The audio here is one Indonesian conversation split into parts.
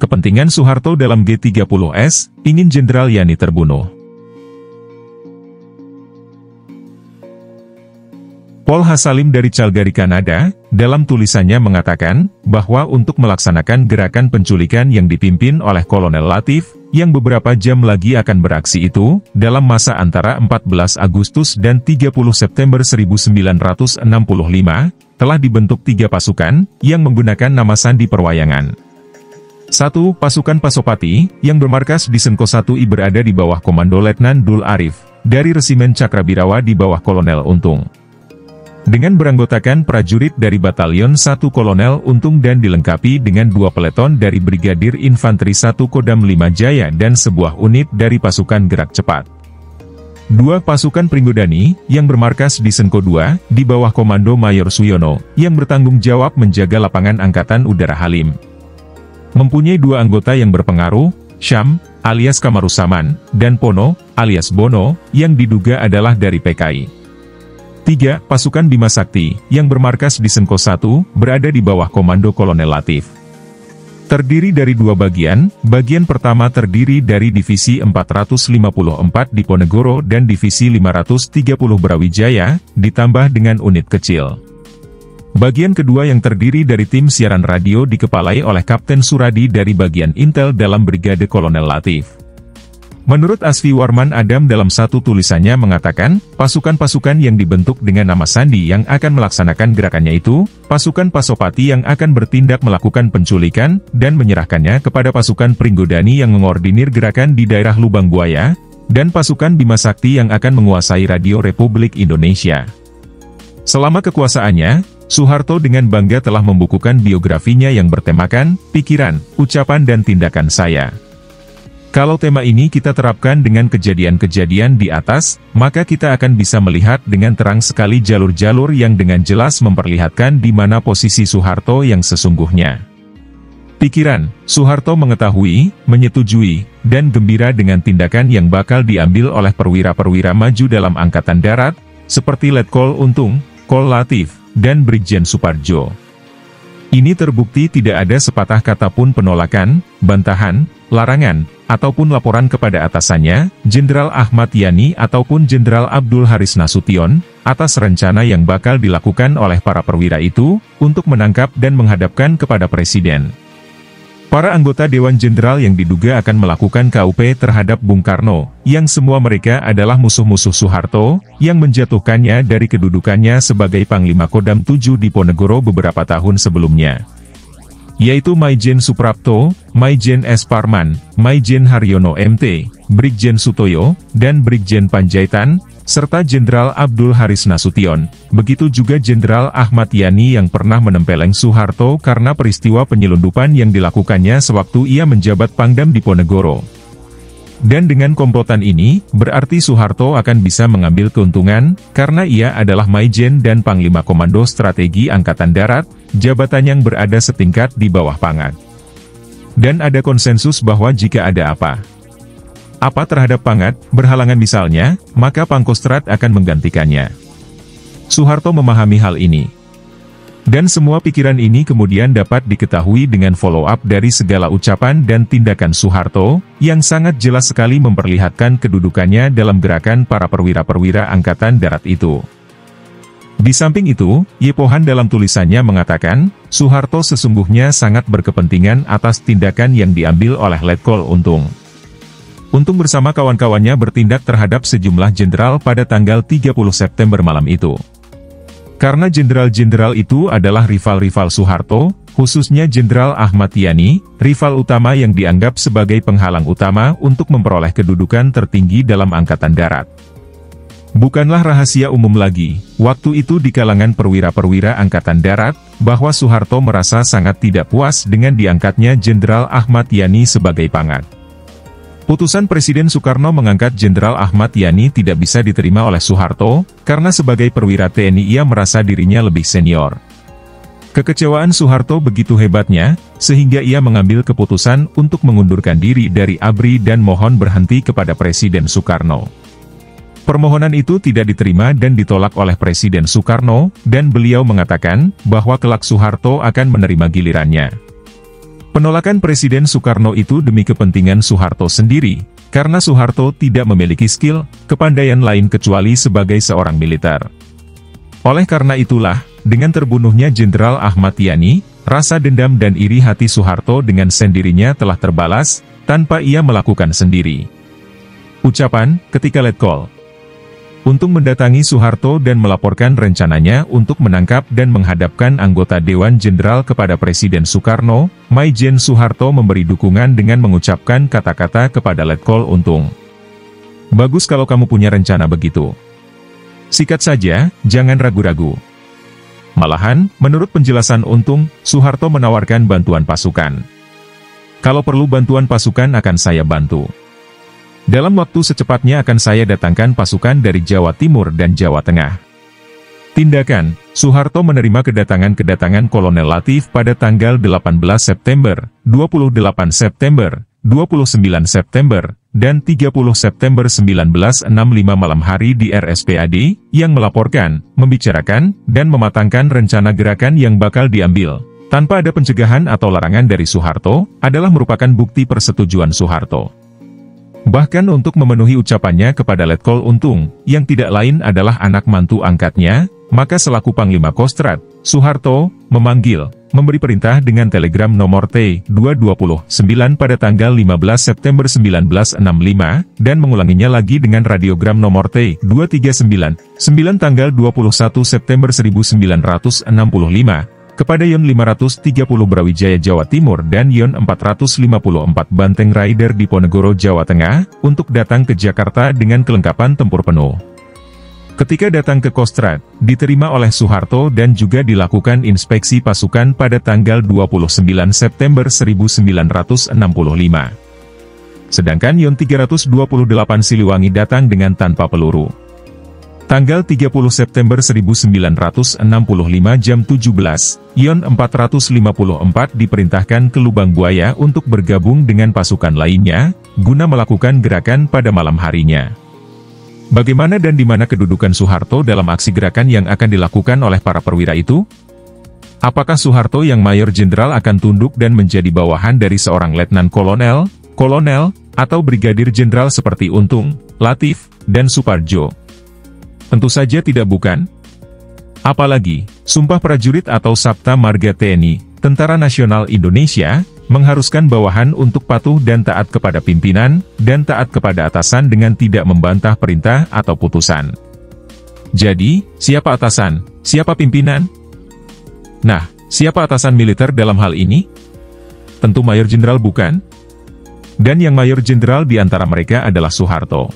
Kepentingan Soeharto dalam G30S, ingin Jenderal Yani terbunuh. Paul Hasalim dari Calgary, Kanada, dalam tulisannya mengatakan, bahwa untuk melaksanakan gerakan penculikan yang dipimpin oleh Kolonel Latif, yang beberapa jam lagi akan beraksi itu, dalam masa antara 14 Agustus dan 30 September 1965, telah dibentuk 3 pasukan, yang menggunakan nama sandi perwayangan. 1. Pasukan Pasopati, yang bermarkas di Senko 1I berada di bawah Komando Letnan Dul Arif, dari Resimen Cakrabirawa di bawah Kolonel Untung. Dengan beranggotakan prajurit dari Batalion 1 Kolonel Untung dan dilengkapi dengan 2 peleton dari Brigadir Infanteri 1 Kodam 5 Jaya dan sebuah unit dari pasukan gerak cepat. 2 pasukan Pringgodani, yang bermarkas di Senko 2, di bawah Komando Mayor Suyono, yang bertanggung jawab menjaga lapangan Angkatan Udara Halim. Mempunyai 2 anggota yang berpengaruh, Syam, alias Kamarusaman, dan Pono, alias Bono, yang diduga adalah dari PKI. 3. Pasukan Bima Sakti, yang bermarkas di Senko 1, berada di bawah Komando Kolonel Latif. Terdiri dari 2 bagian, bagian pertama terdiri dari Divisi 454 Diponegoro dan Divisi 530 Brawijaya, ditambah dengan unit kecil. Bagian kedua yang terdiri dari tim siaran radio dikepalai oleh Kapten Suradi dari bagian Intel dalam Brigade Kolonel Latif. Menurut Asfi Warman Adam dalam satu tulisannya mengatakan, pasukan-pasukan yang dibentuk dengan nama sandi yang akan melaksanakan gerakannya itu, pasukan Pasopati yang akan bertindak melakukan penculikan, dan menyerahkannya kepada pasukan Pringgodani yang mengordinir gerakan di daerah Lubang Buaya, dan pasukan Bima Sakti yang akan menguasai Radio Republik Indonesia. Selama kekuasaannya, Soeharto dengan bangga telah membukukan biografinya yang bertemakan, Pikiran, Ucapan dan Tindakan Saya. Kalau tema ini kita terapkan dengan kejadian-kejadian di atas, maka kita akan bisa melihat dengan terang sekali jalur-jalur yang dengan jelas memperlihatkan di mana posisi Soeharto yang sesungguhnya. Pikiran, Soeharto mengetahui, menyetujui, dan gembira dengan tindakan yang bakal diambil oleh perwira-perwira maju dalam Angkatan Darat, seperti Letkol Untung, Kol Latif, dan Brigjen Suparjo. Ini terbukti tidak ada sepatah kata pun penolakan, bantahan, larangan, ataupun laporan kepada atasannya, Jenderal Ahmad Yani ataupun Jenderal Abdul Haris Nasution, atas rencana yang bakal dilakukan oleh para perwira itu, untuk menangkap dan menghadapkan kepada Presiden. Para anggota Dewan Jenderal yang diduga akan melakukan KUP terhadap Bung Karno, yang semua mereka adalah musuh-musuh Soeharto, yang menjatuhkannya dari kedudukannya sebagai Panglima Kodam 7 Diponegoro beberapa tahun sebelumnya. Yaitu Maijen Suprapto, Maijen S. Parman, Maijen Haryono MT, Brigjen Sutoyo, dan Brigjen Panjaitan, serta Jenderal Abdul Haris Nasution. Begitu juga Jenderal Ahmad Yani yang pernah menempeleng Soeharto karena peristiwa penyelundupan yang dilakukannya sewaktu ia menjabat Pangdam Diponegoro. Dan dengan komplotan ini, berarti Soeharto akan bisa mengambil keuntungan, karena ia adalah Maijen dan Panglima Komando Strategi Angkatan Darat, jabatan yang berada setingkat di bawah Pangak. Dan ada konsensus bahwa jika ada apa terhadap Pangak, berhalangan misalnya, maka Pangkostrat akan menggantikannya. Soeharto memahami hal ini. Dan semua pikiran ini kemudian dapat diketahui dengan follow-up dari segala ucapan dan tindakan Soeharto, yang sangat jelas sekali memperlihatkan kedudukannya dalam gerakan para perwira-perwira Angkatan Darat itu. Di samping itu, Yepohan dalam tulisannya mengatakan, Soeharto sesungguhnya sangat berkepentingan atas tindakan yang diambil oleh Letkol Untung. Untung bersama kawan-kawannya bertindak terhadap sejumlah jenderal pada tanggal 30 September malam itu. Karena jenderal-jenderal itu adalah rival-rival Soeharto, khususnya Jenderal Ahmad Yani, rival utama yang dianggap sebagai penghalang utama untuk memperoleh kedudukan tertinggi dalam Angkatan Darat. Bukanlah rahasia umum lagi, waktu itu di kalangan perwira-perwira Angkatan Darat, bahwa Soeharto merasa sangat tidak puas dengan diangkatnya Jenderal Ahmad Yani sebagai Pangak. Putusan Presiden Soekarno mengangkat Jenderal Ahmad Yani tidak bisa diterima oleh Soeharto, karena sebagai perwira TNI ia merasa dirinya lebih senior. Kekecewaan Soeharto begitu hebatnya, sehingga ia mengambil keputusan untuk mengundurkan diri dari ABRI dan mohon berhenti kepada Presiden Soekarno. Permohonan itu tidak diterima dan ditolak oleh Presiden Soekarno, dan beliau mengatakan bahwa kelak Soeharto akan menerima gilirannya. Penolakan Presiden Soekarno itu demi kepentingan Soeharto sendiri, karena Soeharto tidak memiliki skill, kepandaian lain kecuali sebagai seorang militer. Oleh karena itulah, dengan terbunuhnya Jenderal Ahmad Yani, rasa dendam dan iri hati Soeharto dengan sendirinya telah terbalas, tanpa ia melakukan sendiri. Ucapan, ketika Letkol Untung mendatangi Soeharto dan melaporkan rencananya untuk menangkap dan menghadapkan anggota Dewan Jenderal kepada Presiden Soekarno, Maijen Soeharto memberi dukungan dengan mengucapkan kata-kata kepada Letkol Untung. Bagus kalau kamu punya rencana begitu. Sikat saja, jangan ragu-ragu. Malahan, menurut penjelasan Untung, Soeharto menawarkan bantuan pasukan. Kalau perlu bantuan pasukan akan saya bantu. Dalam waktu secepatnya akan saya datangkan pasukan dari Jawa Timur dan Jawa Tengah. Tindakan, Soeharto menerima kedatangan Kolonel Latif pada tanggal 18 September, 28 September, 29 September, dan 30 September 1965 malam hari di RSPAD, yang melaporkan, membicarakan, dan mematangkan rencana gerakan yang bakal diambil. Tanpa ada pencegahan atau larangan dari Soeharto, adalah merupakan bukti persetujuan Soeharto. Bahkan untuk memenuhi ucapannya kepada Letkol Untung, yang tidak lain adalah anak mantu angkatnya, maka selaku Panglima Kostrad, Soeharto memberi perintah dengan telegram nomor T-229 pada tanggal 15 September 1965, dan mengulanginya lagi dengan radiogram nomor T-239, tanggal 21 September 1965, kepada Yon 530 Brawijaya Jawa Timur dan Yon 454 Banteng Rider Diponegoro Jawa Tengah, untuk datang ke Jakarta dengan kelengkapan tempur penuh. Ketika datang ke Kostrad, diterima oleh Soeharto dan juga dilakukan inspeksi pasukan pada tanggal 29 September 1965. Sedangkan Yon 328 Siliwangi datang dengan tanpa peluru. Tanggal 30 September 1965 jam 17, Yon 454 diperintahkan ke Lubang Buaya untuk bergabung dengan pasukan lainnya, guna melakukan gerakan pada malam harinya. Bagaimana dan di mana kedudukan Soeharto dalam aksi gerakan yang akan dilakukan oleh para perwira itu? Apakah Soeharto yang Mayor Jenderal akan tunduk dan menjadi bawahan dari seorang Letnan Kolonel, atau Brigadir Jenderal seperti Untung, Latif, dan Supardjo? Tentu saja tidak, bukan? Apalagi, Sumpah Prajurit atau Sabta Marga TNI, Tentara Nasional Indonesia, mengharuskan bawahan untuk patuh dan taat kepada pimpinan, dan taat kepada atasan dengan tidak membantah perintah atau putusan. Jadi, siapa atasan, siapa pimpinan? Nah, siapa atasan militer dalam hal ini? Tentu Mayor Jenderal, bukan? Dan yang Mayor Jenderal di antara mereka adalah Soeharto.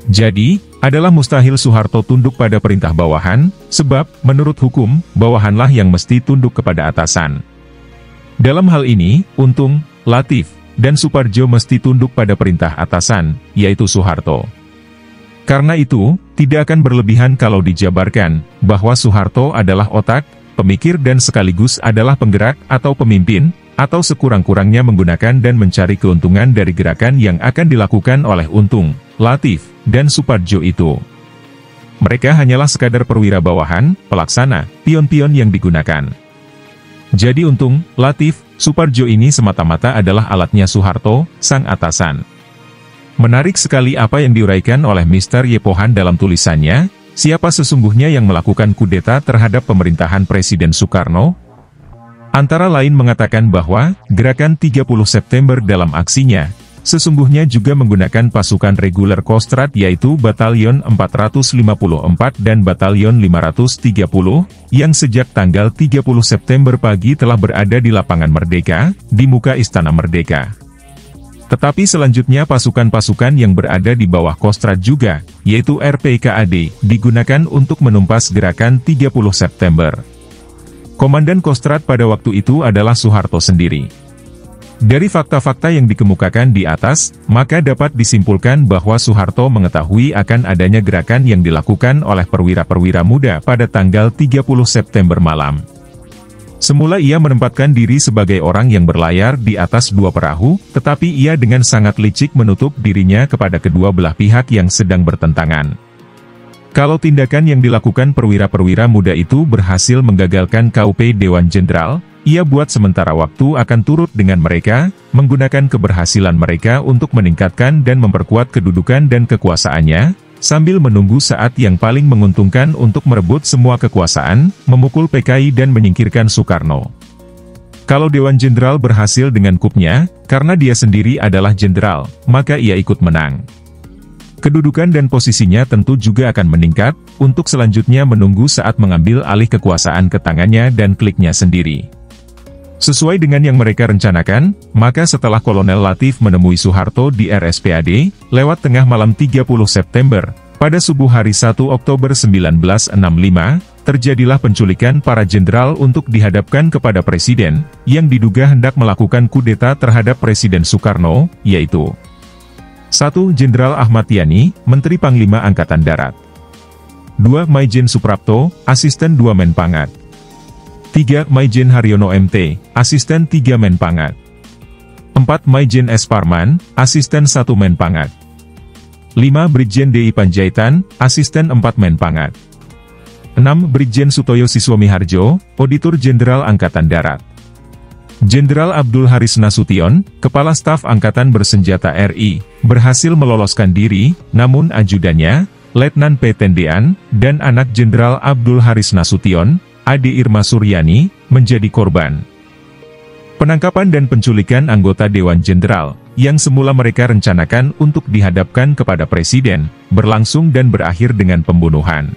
Jadi, adalah mustahil Soeharto tunduk pada perintah bawahan, sebab, menurut hukum, bawahanlah yang mesti tunduk kepada atasan. Dalam hal ini, Untung, Latif, dan Supardjo mesti tunduk pada perintah atasan, yaitu Soeharto. Karena itu, tidak akan berlebihan kalau dijabarkan, bahwa Soeharto adalah otak, pemikir dan sekaligus adalah penggerak atau pemimpin, atau sekurang-kurangnya menggunakan dan mencari keuntungan dari gerakan yang akan dilakukan oleh Untung, Latif, dan Supardjo itu. Mereka hanyalah sekadar perwira bawahan, pelaksana, pion-pion yang digunakan. Jadi Untung, Latif, Supardjo ini semata-mata adalah alatnya Soeharto, sang atasan. Menarik sekali apa yang diuraikan oleh Mr. Yepohan dalam tulisannya, siapa sesungguhnya yang melakukan kudeta terhadap pemerintahan Presiden Soekarno? Antara lain mengatakan bahwa, gerakan 30 September dalam aksinya, sesungguhnya juga menggunakan pasukan reguler Kostrad yaitu Batalion 454 dan Batalion 530, yang sejak tanggal 30 September pagi telah berada di lapangan Merdeka, di muka Istana Merdeka. Tetapi selanjutnya pasukan-pasukan yang berada di bawah Kostrad juga, yaitu RPKAD, digunakan untuk menumpas gerakan 30 September. Komandan Kostrad pada waktu itu adalah Soeharto sendiri. Dari fakta-fakta yang dikemukakan di atas, maka dapat disimpulkan bahwa Soeharto mengetahui akan adanya gerakan yang dilakukan oleh perwira-perwira muda pada tanggal 30 September malam. Semula ia menempatkan diri sebagai orang yang berlayar di atas dua perahu, tetapi ia dengan sangat licik menutup dirinya kepada kedua belah pihak yang sedang bertentangan. Kalau tindakan yang dilakukan perwira-perwira muda itu berhasil menggagalkan KUP Dewan Jenderal, ia buat sementara waktu akan turut dengan mereka, menggunakan keberhasilan mereka untuk meningkatkan dan memperkuat kedudukan dan kekuasaannya, sambil menunggu saat yang paling menguntungkan untuk merebut semua kekuasaan, memukul PKI dan menyingkirkan Soekarno. Kalau Dewan Jenderal berhasil dengan kupnya, karena dia sendiri adalah jenderal, maka ia ikut menang. Kedudukan dan posisinya tentu juga akan meningkat, untuk selanjutnya menunggu saat mengambil alih kekuasaan ke tangannya dan kliknya sendiri. Sesuai dengan yang mereka rencanakan, maka setelah Kolonel Latif menemui Soeharto di RSPAD, lewat tengah malam 30 September, pada subuh hari 1 Oktober 1965, terjadilah penculikan para jenderal untuk dihadapkan kepada Presiden, yang diduga hendak melakukan kudeta terhadap Presiden Soekarno, yaitu 1. Jenderal Ahmad Yani, Menteri Panglima Angkatan Darat. 2. Maijen Suprapto, Asisten 2 Menpangat. 3. Maijen Haryono MT, Asisten 3 Menpangat. 4. Maijen S. Parman, Asisten 1 Menpangat. 5. Brigjen DI Panjaitan, Asisten 4 Menpangat. 6. Brigjen Sutoyo Siswomiharjo, Auditor Jenderal Angkatan Darat. Jenderal Abdul Haris Nasution, Kepala Staf Angkatan Bersenjata RI, berhasil meloloskan diri, namun ajudannya, Letnan P. Tendean, dan anak Jenderal Abdul Haris Nasution, Ade Irma Suryani, menjadi korban. Penangkapan dan penculikan anggota Dewan Jenderal, yang semula mereka rencanakan untuk dihadapkan kepada Presiden, berlangsung dan berakhir dengan pembunuhan.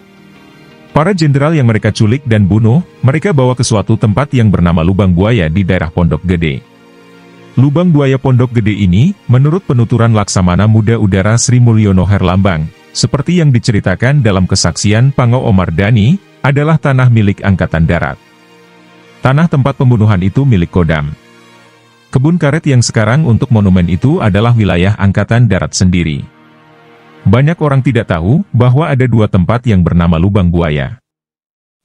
Para jenderal yang mereka culik dan bunuh, mereka bawa ke suatu tempat yang bernama Lubang Buaya di daerah Pondok Gede. Lubang Buaya Pondok Gede ini, menurut penuturan Laksamana Muda Udara Sri Mulyono Herlambang, seperti yang diceritakan dalam kesaksian Pango Omar Dani, adalah tanah milik Angkatan Darat. Tanah tempat pembunuhan itu milik Kodam. Kebun karet yang sekarang untuk monumen itu adalah wilayah Angkatan Darat sendiri. Banyak orang tidak tahu bahwa ada dua tempat yang bernama Lubang Buaya.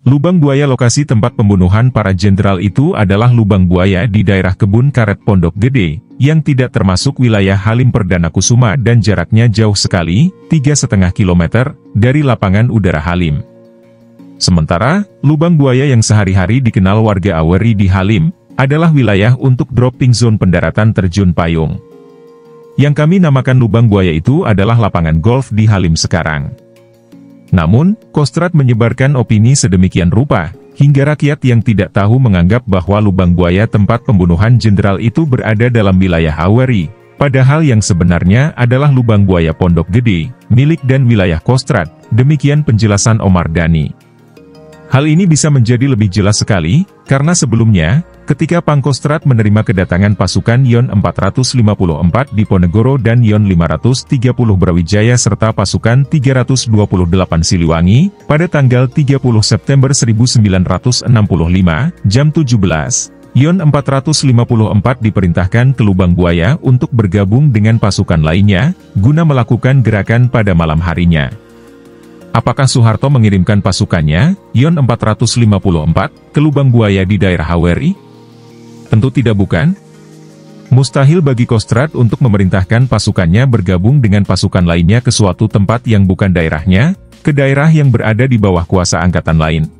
Lubang Buaya lokasi tempat pembunuhan para jenderal itu adalah Lubang Buaya di daerah Kebun Karet Pondok Gede, yang tidak termasuk wilayah Halim Perdana Kusuma dan jaraknya jauh sekali, 3,5 km, dari lapangan udara Halim. Sementara, Lubang Buaya yang sehari-hari dikenal warga Aweri di Halim, adalah wilayah untuk dropping zone pendaratan terjun payung. Yang kami namakan Lubang Buaya itu adalah lapangan golf di Halim sekarang. Namun, Kostrad menyebarkan opini sedemikian rupa, hingga rakyat yang tidak tahu menganggap bahwa Lubang Buaya tempat pembunuhan jenderal itu berada dalam wilayah Aweri, padahal yang sebenarnya adalah Lubang Buaya Pondok Gede, milik dan wilayah Kostrad, demikian penjelasan Omar Dani. Hal ini bisa menjadi lebih jelas sekali, karena sebelumnya, ketika Pangkostrat menerima kedatangan pasukan Yon 454 di Ponegoro dan Yon 530 Brawijaya serta pasukan 328 Siliwangi, pada tanggal 30 September 1965, jam 17, Yon 454 diperintahkan ke Lubang Buaya untuk bergabung dengan pasukan lainnya, guna melakukan gerakan pada malam harinya. Apakah Soeharto mengirimkan pasukannya, Yon 454, ke Lubang Buaya di daerah Aweri? Tentu tidak bukan. Mustahil bagi Kostrad untuk memerintahkan pasukannya bergabung dengan pasukan lainnya ke suatu tempat yang bukan daerahnya, ke daerah yang berada di bawah kuasa angkatan lain.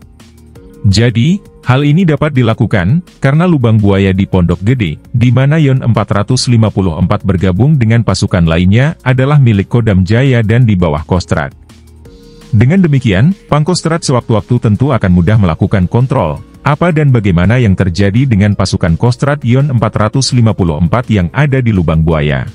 Jadi, hal ini dapat dilakukan, karena Lubang Buaya di Pondok Gede, di mana Yon 454 bergabung dengan pasukan lainnya, adalah milik Kodam Jaya dan di bawah Kostrad. Dengan demikian, Pangkostrat sewaktu-waktu tentu akan mudah melakukan kontrol, apa dan bagaimana yang terjadi dengan pasukan Kostrad Yon 454 yang ada di Lubang Buaya.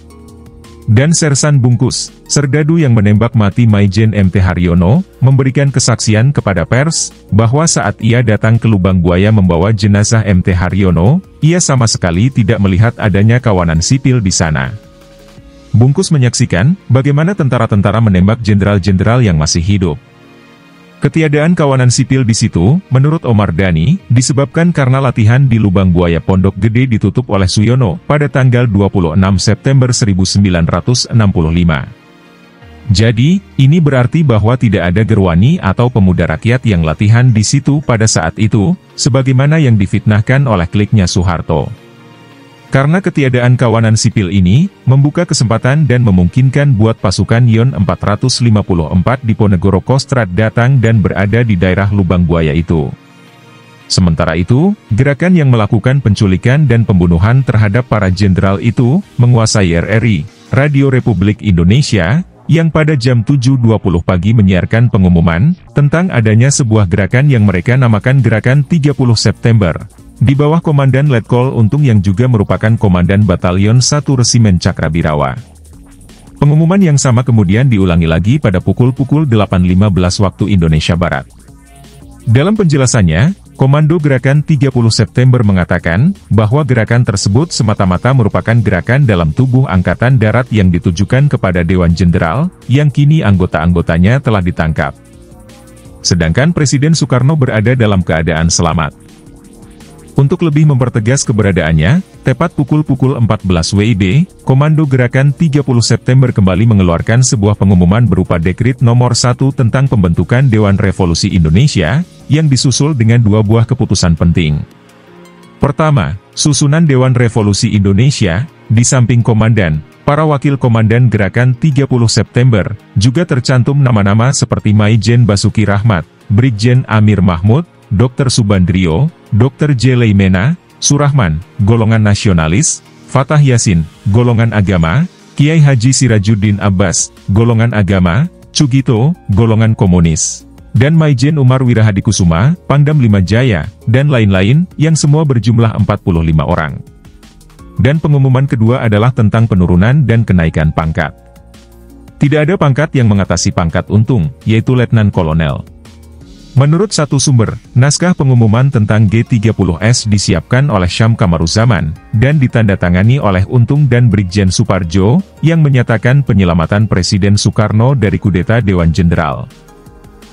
Dan Sersan Bungkus, Serdadu yang menembak mati Maijen MT Haryono, memberikan kesaksian kepada pers, bahwa saat ia datang ke Lubang Buaya membawa jenazah MT Haryono, ia sama sekali tidak melihat adanya kawanan sipil di sana. Bungkus menyaksikan bagaimana tentara-tentara menembak jenderal-jenderal yang masih hidup. Ketiadaan kawanan sipil di situ, menurut Omar Dani, disebabkan karena latihan di Lubang Buaya Pondok Gede ditutup oleh Suyono pada tanggal 26 September 1965. Jadi, ini berarti bahwa tidak ada Gerwani atau pemuda rakyat yang latihan di situ pada saat itu, sebagaimana yang difitnahkan oleh kliknya Soeharto. Karena ketiadaan kawanan sipil ini, membuka kesempatan dan memungkinkan buat pasukan Yon 454 Diponegoro Kostrad datang dan berada di daerah Lubang Buaya itu. Sementara itu, gerakan yang melakukan penculikan dan pembunuhan terhadap para jenderal itu, menguasai RRI, Radio Republik Indonesia, yang pada jam 7.20 pagi menyiarkan pengumuman, tentang adanya sebuah gerakan yang mereka namakan Gerakan 30 September. Di bawah Komandan Letkol Untung yang juga merupakan Komandan Batalion 1 Resimen Cakrabirawa. Pengumuman yang sama kemudian diulangi lagi pada pukul 8.15 waktu Indonesia Barat. Dalam penjelasannya, Komando Gerakan 30 September mengatakan, bahwa gerakan tersebut semata-mata merupakan gerakan dalam tubuh Angkatan Darat yang ditujukan kepada Dewan Jenderal, yang kini anggota-anggotanya telah ditangkap. Sedangkan Presiden Soekarno berada dalam keadaan selamat. Untuk lebih mempertegas keberadaannya, tepat pukul 14 WIB, Komando Gerakan 30 September kembali mengeluarkan sebuah pengumuman berupa Dekrit Nomor 1 tentang pembentukan Dewan Revolusi Indonesia, yang disusul dengan dua buah keputusan penting. Pertama, susunan Dewan Revolusi Indonesia, di samping komandan, para wakil komandan Gerakan 30 September, juga tercantum nama-nama seperti Maijen Basuki Rahmat, Brigjen Amir Mahmud, Dr. Subandrio, Dr. J. Leimena, Surahman, golongan nasionalis, Fatah Yasin, golongan agama, Kiai Haji Sirajuddin Abbas, golongan agama, Cugito, golongan komunis, dan Maijen Umar Wirahadikusuma, Pangdam 5 Jaya, dan lain-lain, yang semua berjumlah 45 orang. Dan pengumuman kedua adalah tentang penurunan dan kenaikan pangkat. Tidak ada pangkat yang mengatasi pangkat Untung, yaitu Letnan Kolonel. Menurut satu sumber, naskah pengumuman tentang G30S disiapkan oleh Syam Kamaruzaman, dan ditandatangani oleh Untung dan Brigjen Suparjo, yang menyatakan penyelamatan Presiden Soekarno dari kudeta Dewan Jenderal.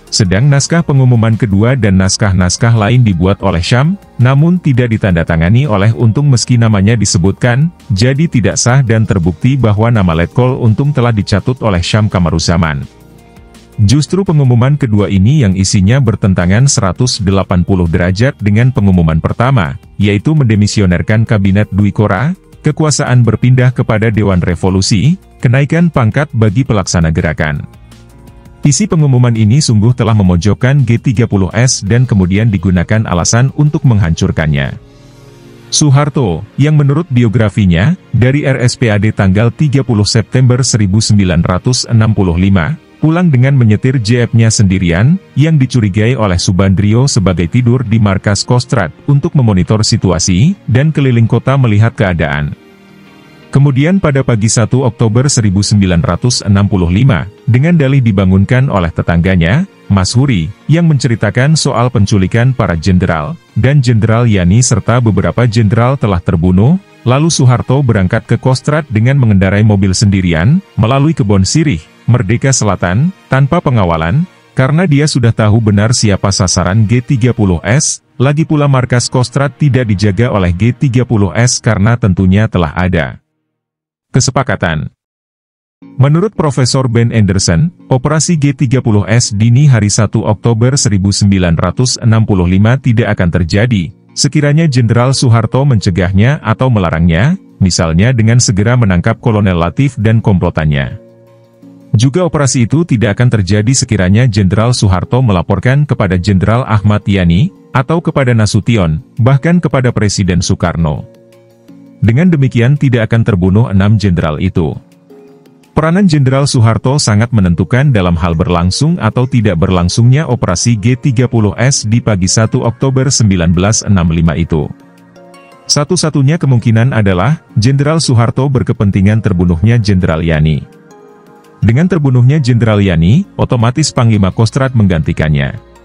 Sedang naskah pengumuman kedua dan naskah-naskah lain dibuat oleh Syam, namun tidak ditandatangani oleh Untung meski namanya disebutkan, jadi tidak sah dan terbukti bahwa nama Letkol Untung telah dicatut oleh Syam Kamaruzaman. Justru pengumuman kedua ini yang isinya bertentangan 180 derajat dengan pengumuman pertama, yaitu mendemisionerkan Kabinet Dwi Kora, kekuasaan berpindah kepada Dewan Revolusi, kenaikan pangkat bagi pelaksana gerakan. Isi pengumuman ini sungguh telah memojokkan G30S dan kemudian digunakan alasan untuk menghancurkannya. Soeharto, yang menurut biografinya, dari RSPAD tanggal 30 September 1965, pulang dengan menyetir JF-nya sendirian, yang dicurigai oleh Subandrio sebagai tidur di markas Kostrad, untuk memonitor situasi, dan keliling kota melihat keadaan. Kemudian pada pagi 1 Oktober 1965, dengan dalih dibangunkan oleh tetangganya, Mas Huri, yang menceritakan soal penculikan para jenderal, dan Jenderal Yani serta beberapa jenderal telah terbunuh, lalu Soeharto berangkat ke Kostrad dengan mengendarai mobil sendirian, melalui Kebon Sirih, Merdeka Selatan, tanpa pengawalan, karena dia sudah tahu benar siapa sasaran G30S, lagi pula markas Kostrad tidak dijaga oleh G30S karena tentunya telah ada kesepakatan. Menurut Profesor Ben Anderson, operasi G30S dini hari 1 Oktober 1965 tidak akan terjadi, sekiranya Jenderal Soeharto mencegahnya atau melarangnya, misalnya dengan segera menangkap Kolonel Latif dan komplotannya. Juga operasi itu tidak akan terjadi sekiranya Jenderal Soeharto melaporkan kepada Jenderal Ahmad Yani, atau kepada Nasution, bahkan kepada Presiden Soekarno. Dengan demikian tidak akan terbunuh 6 jenderal itu. Peranan Jenderal Soeharto sangat menentukan dalam hal berlangsung atau tidak berlangsungnya operasi G30S di pagi 1 Oktober 1965 itu. Satu-satunya kemungkinan adalah, Jenderal Soeharto berkepentingan terbunuhnya Jenderal Yani. Dengan terbunuhnya Jenderal Yani, otomatis Panglima Kostrad menggantikannya.